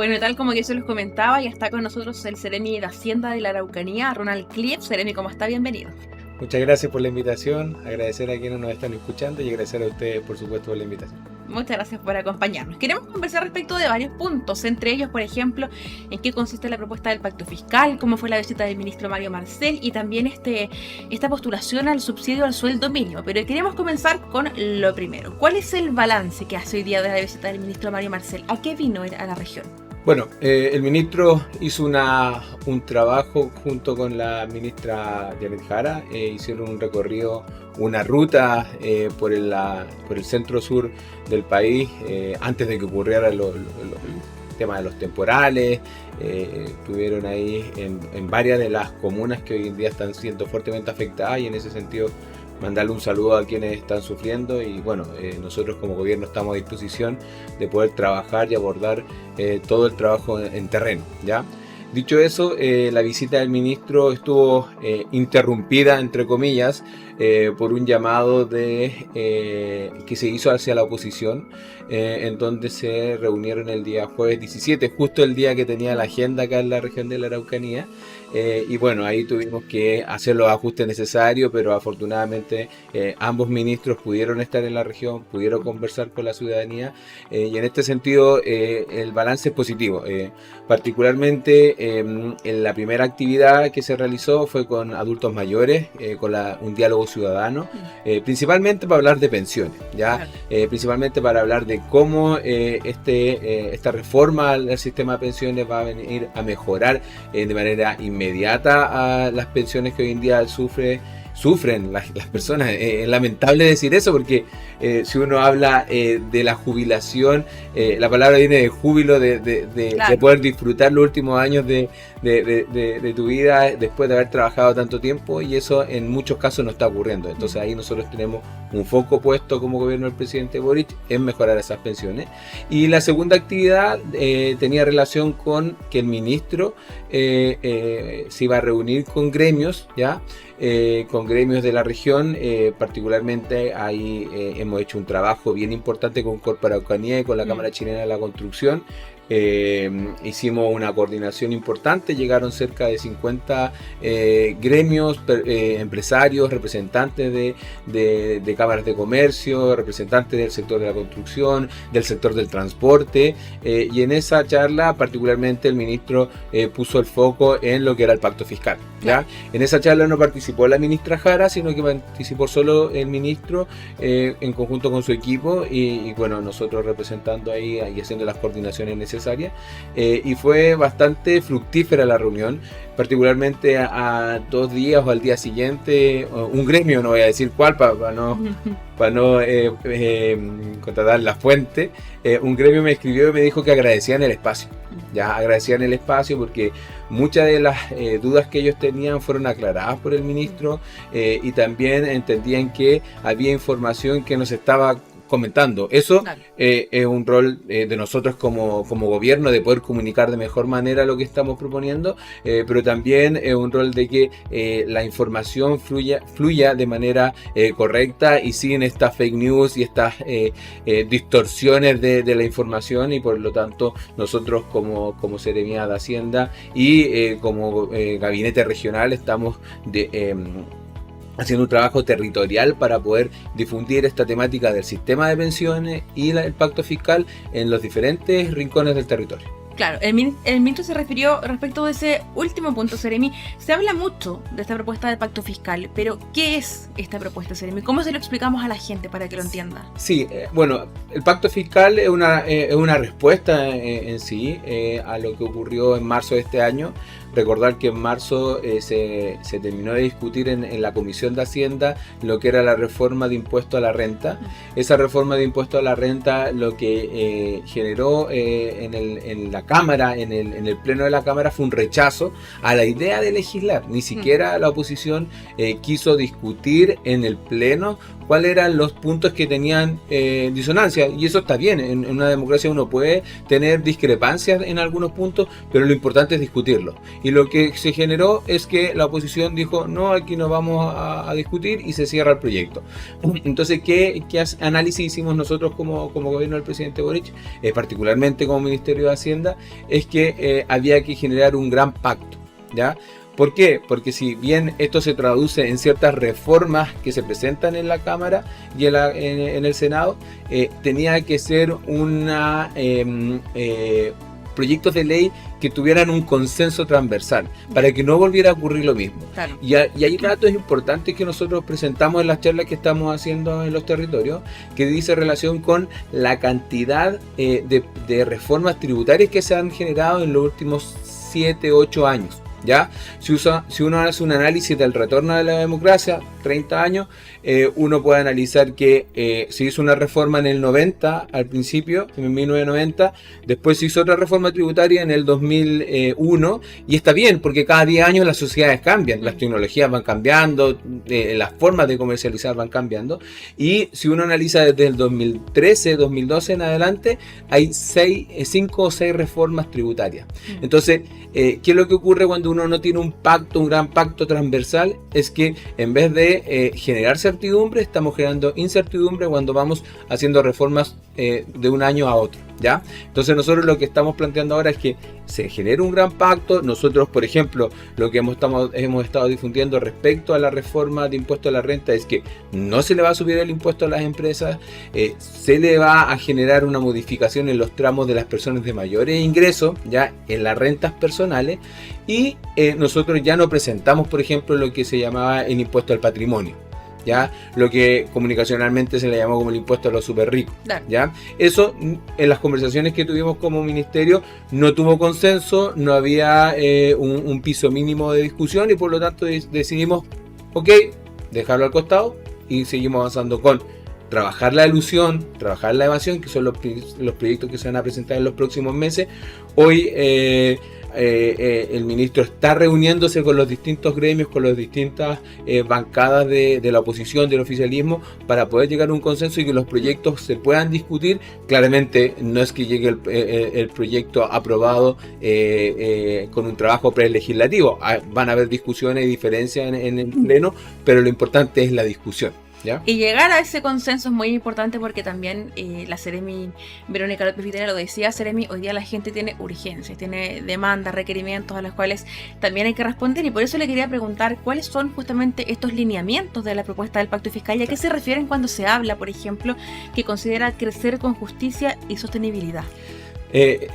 Bueno, tal como que se los comentaba, ya está con nosotros el Seremi de Hacienda de la Araucanía, Ronald Cliff. Seremi, ¿cómo está? Bienvenido. Muchas gracias por la invitación, agradecer a quienes nos están escuchando y agradecer a ustedes, por supuesto, por la invitación. Muchas gracias por acompañarnos. Queremos conversar respecto de varios puntos, entre ellos, por ejemplo, en qué consiste la propuesta del pacto fiscal, cómo fue la visita del ministro Mario Marcel y también esta postulación al subsidio al sueldo mínimo. Pero queremos comenzar con lo primero. ¿Cuál es el balance que hace hoy día de la visita del ministro Mario Marcel? ¿A qué vino a la región? Bueno, el ministro hizo un trabajo junto con la ministra Janet Jara, hicieron un recorrido, una ruta por el centro sur del país antes de que ocurriera el tema de los temporales. Estuvieron ahí en varias de las comunas que hoy en día están siendo fuertemente afectadas y en ese sentido mandarle un saludo a quienes están sufriendo y bueno, nosotros como gobierno estamos a disposición de poder trabajar y abordar todo el trabajo en terreno, ¿ya? Dicho eso, la visita del ministro estuvo interrumpida, entre comillas, por un llamado que se hizo hacia la oposición, en donde se reunieron el día jueves 17, justo el día que tenía la agenda acá en la región de la Araucanía. Y bueno, ahí tuvimos que hacer los ajustes necesarios, pero afortunadamente ambos ministros pudieron estar en la región, pudieron conversar con la ciudadanía y en este sentido el balance es positivo. Particularmente en la primera actividad que se realizó fue con adultos mayores, con un diálogo ciudadano, principalmente para hablar de pensiones, ¿ya? Principalmente para hablar de cómo esta reforma al sistema de pensiones va a venir a mejorar de manera inmediata a las pensiones que hoy en día sufren las personas. Es lamentable decir eso porque si uno habla de la jubilación, la palabra viene de júbilo, Claro. de poder disfrutar los últimos años de tu vida después de haber trabajado tanto tiempo, y eso en muchos casos no está ocurriendo. Entonces ahí nosotros tenemos un foco puesto como gobierno del presidente Boric en mejorar esas pensiones. Y la segunda actividad tenía relación con que el ministro se iba a reunir con gremios, ¿ya? Con gremios de la región, particularmente ahí hemos hecho un trabajo bien importante con Corpo Araucanía y con la Cámara Chilena de la Construcción. Hicimos una coordinación importante, llegaron cerca de 50 gremios, empresarios, representantes de cámaras de comercio, representantes del sector de la construcción, del sector del transporte, y en esa charla particularmente el ministro puso el foco en lo que era el pacto fiscal, ¿ya? En esa charla no participó la ministra Jara, sino que participó solo el ministro en conjunto con su equipo y bueno, nosotros representando ahí y haciendo las coordinaciones necesarias. Y fue bastante fructífera la reunión, particularmente a 2 días o al día siguiente, un gremio, no voy a decir cuál para no contratar la fuente, un gremio me escribió y me dijo que agradecían el espacio, ya agradecían el espacio porque muchas de las dudas que ellos tenían fueron aclaradas por el ministro y también entendían que había información que nos estaba comentando. Eso claro. Es un rol de nosotros como gobierno de poder comunicar de mejor manera lo que estamos proponiendo, pero también es un rol de que la información fluya de manera correcta y sin estas fake news y estas distorsiones de la información, y por lo tanto nosotros como Seremía de Hacienda y como gabinete regional estamos haciendo un trabajo territorial para poder difundir esta temática del sistema de pensiones y el pacto fiscal en los diferentes rincones del territorio. Claro, el ministro se refirió respecto de ese último punto, Seremi. Se habla mucho de esta propuesta del pacto fiscal, pero ¿qué es esta propuesta, Seremi? ¿Cómo se lo explicamos a la gente para que lo entienda? Sí, bueno, el pacto fiscal es una respuesta en sí a lo que ocurrió en marzo de este año. Recordar que en marzo se terminó de discutir en la Comisión de Hacienda lo que era la reforma de impuesto a la renta. Esa reforma de impuesto a la renta lo que generó en la Cámara, en el Pleno de la Cámara, fue un rechazo a la idea de legislar. Ni siquiera la oposición quiso discutir en el Pleno cuáles eran los puntos que tenían disonancia, y eso está bien. En una democracia uno puede tener discrepancias en algunos puntos, pero lo importante es discutirlo. Y lo que se generó es que la oposición dijo, no, aquí no vamos a discutir, y se cierra el proyecto. Entonces, ¿qué análisis hicimos nosotros como gobierno del presidente Boric, particularmente como Ministerio de Hacienda? Es que había que generar un gran pacto, ¿ya? ¿Por qué? Porque si bien esto se traduce en ciertas reformas que se presentan en la Cámara y en el Senado, tenía que ser proyectos de ley que tuvieran un consenso transversal, para que no volviera a ocurrir lo mismo. Claro. Y hay datos importantes que nosotros presentamos en las charlas que estamos haciendo en los territorios, que dice relación con la cantidad de reformas tributarias que se han generado en los últimos 7, 8 años. ¿Ya? Si uno hace un análisis del retorno de la democracia, 30 años, uno puede analizar que se hizo una reforma en el 90, al principio, en 1990, después se hizo otra reforma tributaria en el 2001, y está bien, porque cada 10 años las sociedades cambian, las tecnologías van cambiando, las formas de comercializar van cambiando, y si uno analiza desde el 2013, 2012 en adelante, hay 5 o 6 reformas tributarias. Entonces, ¿qué es lo que ocurre cuando uno no tiene un gran pacto transversal? Es que en vez de generar certidumbre, estamos generando incertidumbre cuando vamos haciendo reformas de un año a otro, ¿ya? Entonces nosotros lo que estamos planteando ahora es que se genere un gran pacto. Nosotros, por ejemplo, lo que hemos estado difundiendo respecto a la reforma de impuesto a la renta es que no se le va a subir el impuesto a las empresas, se le va a generar una modificación en los tramos de las personas de mayores ingresos, ya en las rentas personales, y nosotros ya no presentamos, por ejemplo, lo que se llamaba el impuesto al patrimonio, ¿ya? Lo que comunicacionalmente se le llamó como el impuesto a los super ricos, ¿ya? Eso, en las conversaciones que tuvimos como ministerio, no tuvo consenso, no había un piso mínimo de discusión, y por lo tanto decidimos, ok, dejarlo al costado, y seguimos avanzando con trabajar la elusión, trabajar la evasión, que son los proyectos que se van a presentar en los próximos meses. Hoy el ministro está reuniéndose con los distintos gremios, con las distintas bancadas de la oposición, del oficialismo, para poder llegar a un consenso y que los proyectos se puedan discutir. Claramente no es que llegue el proyecto aprobado con un trabajo prelegislativo. Van a haber discusiones y diferencias en el pleno, pero lo importante es la discusión, ¿ya? Y llegar a ese consenso es muy importante, porque también la Seremi Verónica López Vitera lo decía. Seremi, hoy día la gente tiene urgencias, tiene demandas, requerimientos a los cuales también hay que responder, y por eso le quería preguntar cuáles son justamente estos lineamientos de la propuesta del Pacto Fiscal, y a qué se refieren cuando se habla, por ejemplo, que considera crecer con justicia y sostenibilidad.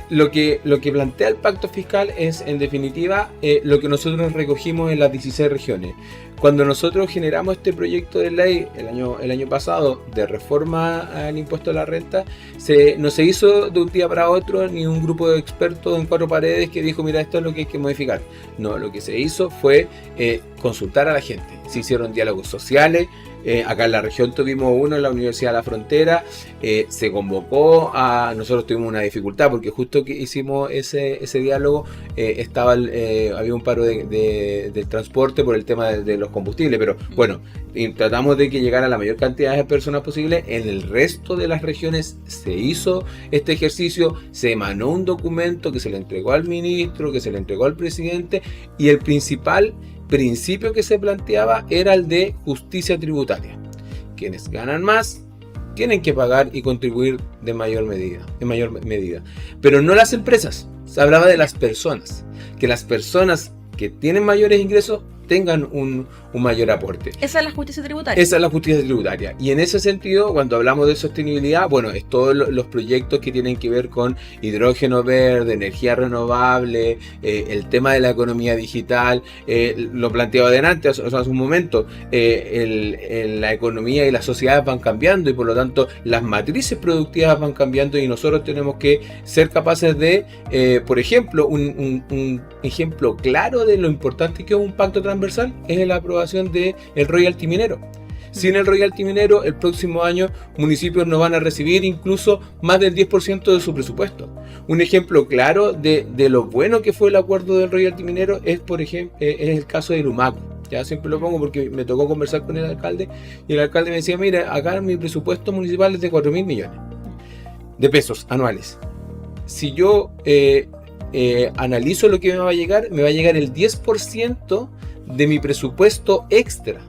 Lo que plantea el Pacto Fiscal es, en definitiva, lo que nosotros recogimos en las 16 regiones. Cuando nosotros generamos este proyecto de ley el año pasado de reforma al impuesto a la renta, no se hizo de un día para otro, ni un grupo de expertos en 4 paredes que dijo, mira, esto es lo que hay que modificar. No, lo que se hizo fue consultar a la gente. Se hicieron diálogos sociales. Acá en la región tuvimos uno en la Universidad de la Frontera. Se convocó nosotros tuvimos una dificultad, porque justo que hicimos ese diálogo había un paro del transporte por el tema de los combustibles, pero bueno, tratamos de que llegara la mayor cantidad de personas posible. En el resto de las regiones se hizo este ejercicio, se emanó un documento que se le entregó al ministro, que se le entregó al presidente, y el principal principio que se planteaba era el de justicia tributaria. Quienes ganan más tienen que pagar y contribuir de mayor medida, pero no las empresas. Se hablaba de las personas, que las personas que tienen mayores ingresos tengan un mayor aporte. Esa es la justicia tributaria. Esa es la justicia tributaria. Y en ese sentido, cuando hablamos de sostenibilidad, bueno, es todos los proyectos que tienen que ver con hidrógeno verde, energía renovable, el tema de la economía digital, lo planteaba adelante, hace un momento, la economía y las sociedades van cambiando, y por lo tanto las matrices productivas van cambiando, y nosotros tenemos que ser capaces de, por ejemplo, un ejemplo claro de lo importante que es un pacto transversal es la aprobación del royalty minero. Sin el royalty minero, el próximo año municipios no van a recibir incluso más del 10% de su presupuesto. Un ejemplo claro de lo bueno que fue el acuerdo del royalty minero es, por ejemplo, es el caso de Lumaco. Ya siempre lo pongo porque me tocó conversar con el alcalde, y el alcalde me decía, mira, acá mi presupuesto municipal es de 4.000 millones de pesos anuales. Si yo analizo lo que me va a llegar el 10% de mi presupuesto extra,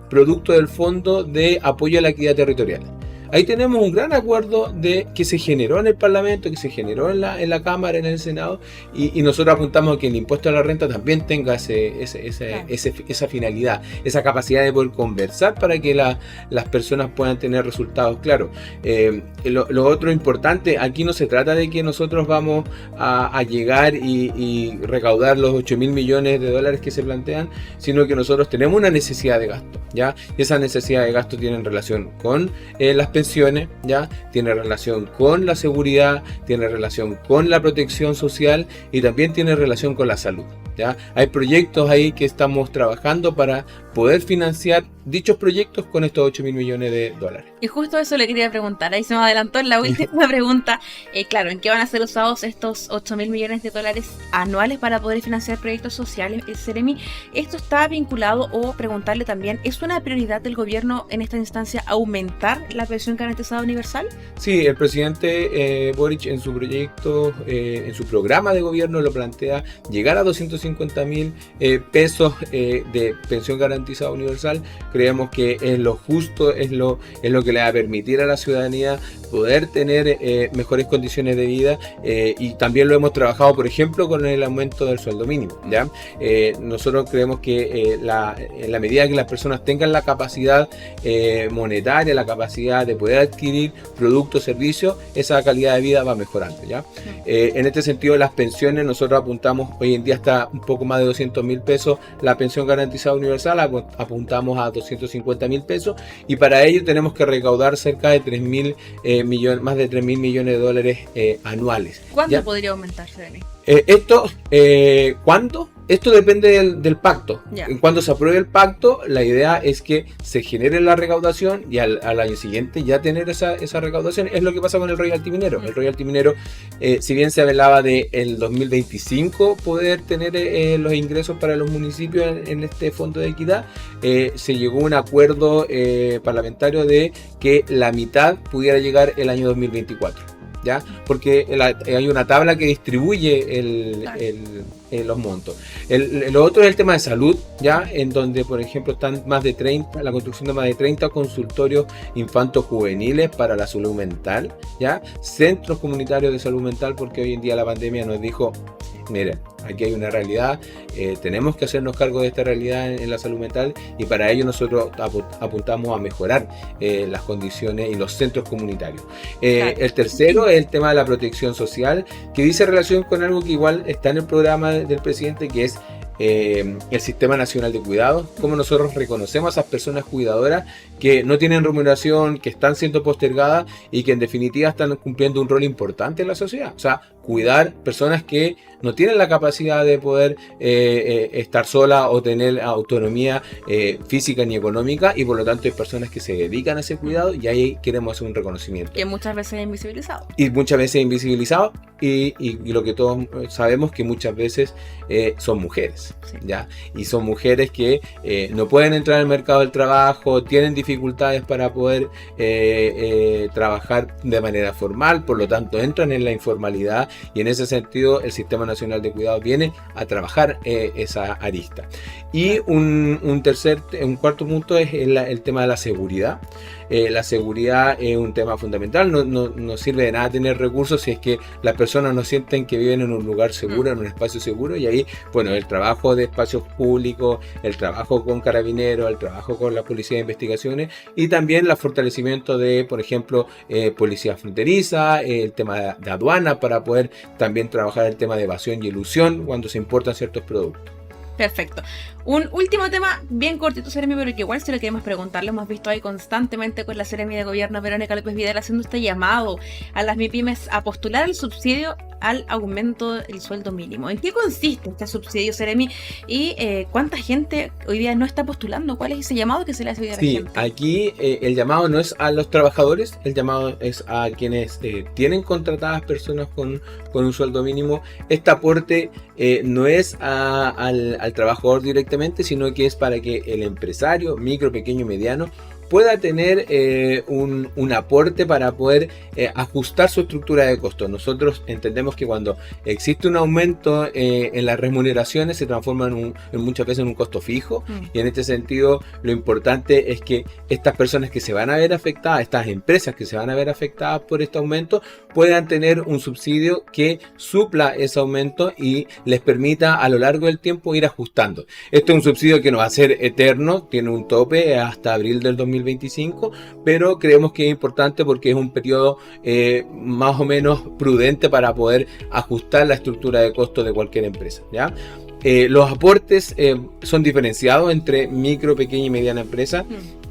producto del Fondo de Apoyo a la Actividad Territorial. Ahí tenemos un gran acuerdo que se generó en el Parlamento, que se generó en la Cámara, en el Senado, y nosotros apuntamos a que el impuesto a la renta también tenga esa finalidad, esa capacidad de poder conversar para que las personas puedan tener resultados claros. Lo otro importante, aquí no se trata de que nosotros vamos a llegar y recaudar los 8.000 millones de dólares que se plantean, sino que nosotros tenemos una necesidad de gasto, ¿ya? Y esa necesidad de gasto tiene relación con las pensiones, ¿ya? Tiene relación con la seguridad, tiene relación con la protección social y también tiene relación con la salud, ¿ya? Hay proyectos ahí que estamos trabajando para poder financiar dichos proyectos con estos 8.000 millones de dólares. Y justo eso le quería preguntar, ahí se me adelantó en la última pregunta. Claro, ¿en qué van a ser usados estos 8.000 millones de dólares anuales para poder financiar proyectos sociales? Seremi, ¿esto está vinculado, o preguntarle también, ¿es una prioridad del gobierno en esta instancia aumentar la pensión garantizada universal? Sí, el presidente Boric en su proyecto, en su programa de gobierno lo plantea llegar a 250.000 pesos de pensión garantizada universal. Creemos que es lo justo, es lo que le va a permitir a la ciudadanía poder tener mejores condiciones de vida, y también lo hemos trabajado, por ejemplo, con el aumento del sueldo mínimo, ¿ya? Nosotros creemos que en la medida que las personas tengan la capacidad monetaria, la capacidad de poder adquirir productos, servicios, esa calidad de vida va mejorando, ¿ya? En este sentido, las pensiones, nosotros apuntamos, hoy en día está un poco más de 200.000 pesos la pensión garantizada universal, apuntamos a 250.000 pesos, y para ello tenemos que recaudar cerca de 3.000 millones, más de 3.000 millones de dólares anuales. ¿Cuándo podría aumentarse, Dani? ¿Cuándo? Esto depende del pacto. Yeah. Cuando se apruebe el pacto, la idea es que se genere la recaudación y al año siguiente ya tener esa recaudación. Es lo que pasa con el royalty minero. El royalty minero, si bien se hablaba de el 2025 poder tener los ingresos para los municipios en este fondo de equidad, se llegó a un acuerdo parlamentario de que la mitad pudiera llegar el año 2024. ¿Ya? Porque hay una tabla que distribuye los montos. Lo otro es el tema de salud, ¿ya? En donde, por ejemplo, están la construcción de más de 30 consultorios infanto-juveniles para la salud mental, ¿ya? Centros comunitarios de salud mental, porque hoy en día la pandemia nos dijo, miren, aquí hay una realidad, tenemos que hacernos cargo de esta realidad en la salud mental, y para ello nosotros apuntamos a mejorar las condiciones y los centros comunitarios. El tercero es el tema de la protección social, que dice relación con algo que igual está en el programa del presidente, que es el Sistema Nacional de Cuidados, cómo nosotros reconocemos a esas personas cuidadoras que no tienen remuneración, que están siendo postergadas y que en definitiva están cumpliendo un rol importante en la sociedad. O sea, cuidar personas que no tienen la capacidad de poder estar sola o tener autonomía física ni económica, y por lo tanto hay personas que se dedican a ese cuidado, y ahí queremos hacer un reconocimiento. Que muchas veces es invisibilizado. Y muchas veces invisibilizado, y lo que todos sabemos que muchas veces son mujeres, Sí. ¿ya? Y son mujeres que no pueden entrar al mercado del trabajo, tienen dificultades para poder trabajar de manera formal, por lo tanto entran en la informalidad, y en ese sentido el Sistema Nacional de Cuidados viene a trabajar esa arista. Y un cuarto punto es el tema de la seguridad. La seguridad es un tema fundamental. No sirve de nada tener recursos si es que las personas no sienten que viven en un lugar seguro, en un espacio seguro, y ahí, bueno, el trabajo de espacios públicos, el trabajo con carabineros, el trabajo con la policía de investigaciones, y también el fortalecimiento de, por ejemplo, policía fronteriza, el tema de aduana, para poder también trabajar el tema de evasión y elusión cuando se importan ciertos productos. Perfecto. Un último tema bien cortito, Seremi, pero que igual si lo queremos preguntar, lo hemos visto ahí constantemente con la Seremi de Gobierno, Verónica López Vidal, haciendo este llamado a las MIPYMES a postular el subsidio al aumento del sueldo mínimo. ¿En qué consiste este subsidio, Seremi? ¿Y cuánta gente hoy día no está postulando? ¿Cuál es ese llamado que se le hace hoy a la gente? Sí, aquí el llamado no es a los trabajadores, el llamado es a quienes tienen contratadas personas con un sueldo mínimo. Este aporte no es al trabajador directamente, sino que es para que el empresario, micro, pequeño y mediano, pueda tener un aporte para poder ajustar su estructura de costos. Nosotros entendemos que cuando existe un aumento en las remuneraciones se transforma muchas veces en un costo fijo, y en este sentido lo importante es que estas personas que se van a ver afectadas, estas empresas que se van a ver afectadas por este aumento, puedan tener un subsidio que supla ese aumento y les permita a lo largo del tiempo ir ajustando. Este es un subsidio que no va a ser eterno, tiene un tope hasta abril del 2025, pero creemos que es importante porque es un periodo más o menos prudente para poder ajustar la estructura de costos de cualquier empresa, ¿ya? Los aportes son diferenciados entre micro, pequeña y mediana empresa.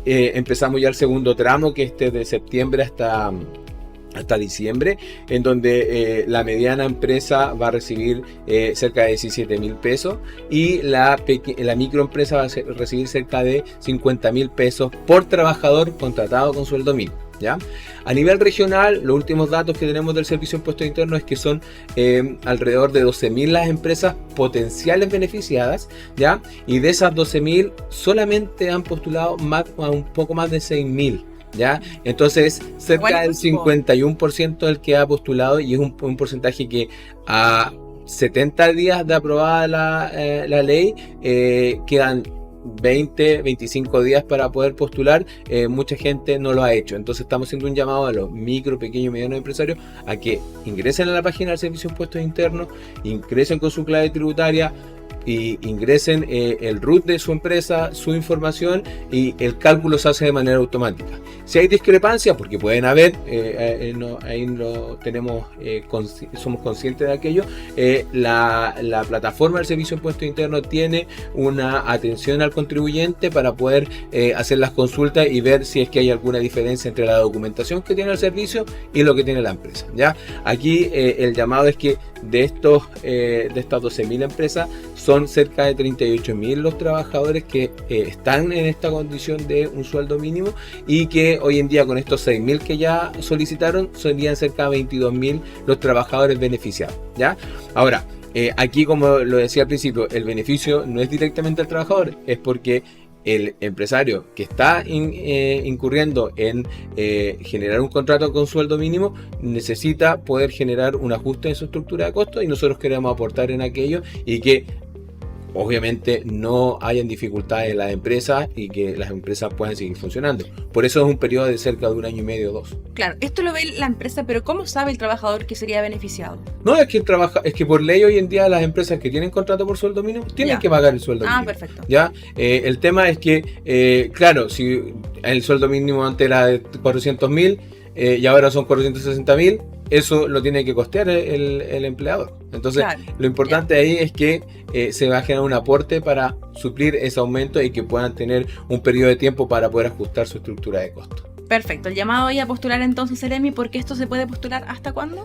Empezamos ya el segundo tramo, que es de septiembre hasta diciembre, en donde la mediana empresa va a recibir cerca de 17.000 pesos y la microempresa va a recibir cerca de 50.000 pesos por trabajador contratado con sueldo mínimo, ¿ya? A nivel regional, los últimos datos que tenemos del Servicio de Impuestos Internos es que son alrededor de 12.000 las empresas potenciales beneficiadas, ¿ya? Y de esas 12.000 solamente han postulado un poco más de 6.000. ¿Ya? Entonces, cerca del 51% del que ha postulado, y es un porcentaje que a 70 días de aprobada la ley, quedan 25 días para poder postular. Mucha gente no lo ha hecho, entonces estamos haciendo un llamado a los micro, pequeños y medianos empresarios a que ingresen a la página del Servicio de Impuestos Internos, ingresen con su clave tributaria y ingresen el RUT de su empresa, su información, y el cálculo se hace de manera automática. Si hay discrepancias, porque pueden haber, ahí lo tenemos, somos conscientes de aquello, la plataforma del Servicio de Impuestos Internos tiene una atención al contribuyente para poder hacer las consultas y ver si es que hay alguna diferencia entre la documentación que tiene el servicio y lo que tiene la empresa, ¿ya? Aquí el llamado es que de estas 12.000 empresas son cerca de 38.000 los trabajadores que están en esta condición de un sueldo mínimo, y que hoy en día con estos 6.000 que ya solicitaron serían cerca de 22.000 los trabajadores beneficiados, ¿ya? Ahora, aquí, como lo decía al principio, el beneficio no es directamente al trabajador, es porque el empresario que está incurriendo en generar un contrato con sueldo mínimo necesita poder generar un ajuste en su estructura de costos, y nosotros queremos aportar en aquello y que obviamente no hayan dificultades en las empresas y que las empresas puedan seguir funcionando. Por eso es un periodo de cerca de 1 año y medio o 2. Claro, esto lo ve la empresa, pero ¿cómo sabe el trabajador que sería beneficiado? No, es que por ley hoy en día las empresas que tienen contrato por sueldo mínimo tienen que pagar el sueldo mínimo. Ah, perfecto. ¿Ya? El tema es que, claro, si el sueldo mínimo antes era de 400.000 y ahora son 460.000, eso lo tiene que costear el empleador. Entonces, claro, lo importante ahí es que se va a generar un aporte para suplir ese aumento y que puedan tener un periodo de tiempo para poder ajustar su estructura de costos. Perfecto, el llamado ahí a postular entonces, Seremi, porque esto se puede postular ¿hasta cuándo?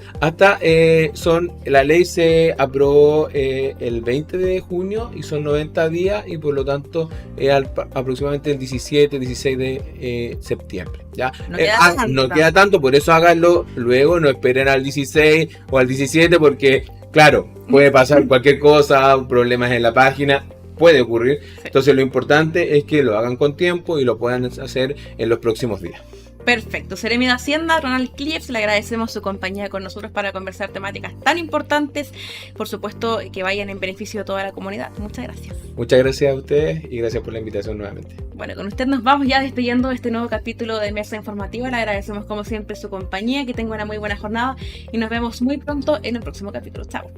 La ley se aprobó el 20 de junio y son 90 días, y por lo tanto aproximadamente el 17, 16 de septiembre. ¿Ya? No queda tanto, por eso háganlo luego, no esperen al 16 o al 17, porque claro, puede pasar cualquier cosa, problemas en la página. Puede ocurrir, sí. Entonces lo importante es que lo hagan con tiempo y lo puedan hacer en los próximos días. Perfecto, Seremi de Hacienda, Ronald Clips, le agradecemos su compañía con nosotros para conversar temáticas tan importantes, por supuesto que vayan en beneficio de toda la comunidad. Muchas gracias. Muchas gracias a ustedes y gracias por la invitación nuevamente. Bueno, con usted nos vamos ya despidiendo de este nuevo capítulo de Mesa Informativa. Le agradecemos como siempre su compañía, que tenga una muy buena jornada y nos vemos muy pronto en el próximo capítulo. Chao.